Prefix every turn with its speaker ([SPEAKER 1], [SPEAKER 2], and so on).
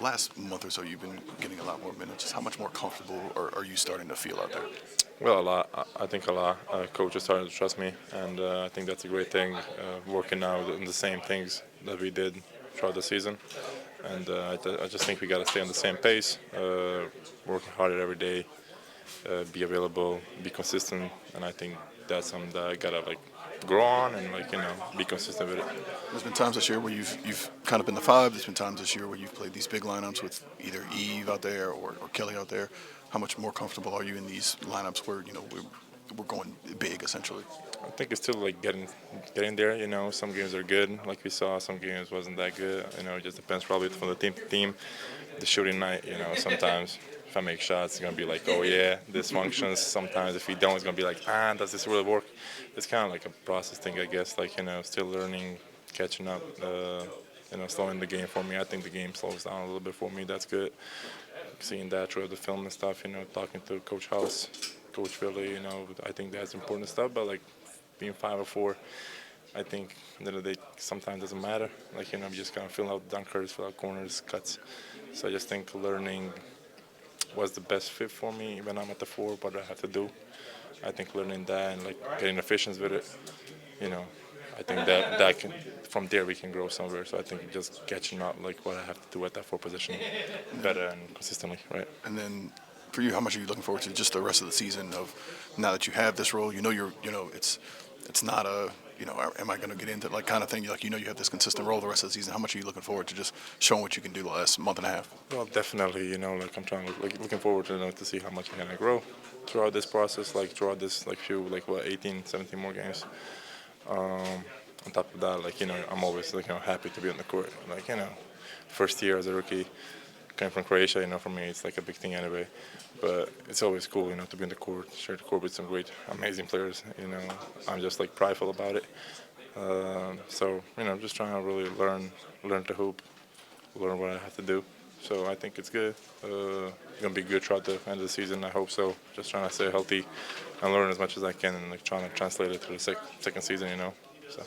[SPEAKER 1] last month or so, you've been getting a lot more minutes. Just how much more comfortable are you starting to feel out there?
[SPEAKER 2] Well, a lot. I think a lot. Coach is starting to trust me, and I think that's a great thing. Working now on the same things that we did throughout the season, and I just think we got to stay on the same pace, working harder every day, be available, be consistent, and I think that's something that I gotta grow on and be consistent with it.
[SPEAKER 1] There's been times this year where you've kind of been the five. There's been times this year where you've played these big lineups with either Yves out there or Kelly out there. How much more comfortable are you in these lineups where we're going big essentially?
[SPEAKER 2] I think it's still getting there. Some games are good, like we saw. Some games wasn't that good. It just depends probably from the team to team. The shooting night, sometimes if I make shots, it's gonna be like, oh yeah, this functions. Sometimes if you don't, it's gonna be like, does this really work? It's kind of like a process thing, I guess. Still learning, catching up. Slowing the game for me. I think the game slows down a little bit for me. That's good. Seeing that through the film and stuff. Talking to Coach House, Coach Philly. I think that's important stuff. But being 5 or 4, I think at the end of the day sometimes doesn't matter. I'm just kind of filling out dunkers, fill out corners, cuts. So I just think learning was the best fit for me when I'm at the 4. What I have to do. I think learning that and getting efficient with it. I think that can, from there we can grow somewhere. So I think just catching up what I have to do at that 4 position better and consistently, right?
[SPEAKER 1] And then for you, how much are you looking forward to just the rest of the season of now that you have this role? It's not a am I going to get into kind of thing? You have this consistent role the rest of the season. How much are you looking forward to just showing what you can do the last month and a half?
[SPEAKER 2] Well, definitely. I'm trying to looking forward to see how much I can grow throughout this process. Throughout this few 18, 17 more games. On top of that, I'm always happy to be on the court. First year as a rookie, came from Croatia. For me it's a big thing anyway. But it's always cool, to be on the court, share the court with some great, amazing players. I'm just prideful about it. So I'm just trying to really learn to hoop, learn what I have to do. So I think it's good. Gonna be good throughout the end of the season. I hope so. Just trying to stay healthy and learn as much as I can, and trying to translate it to the second season. So.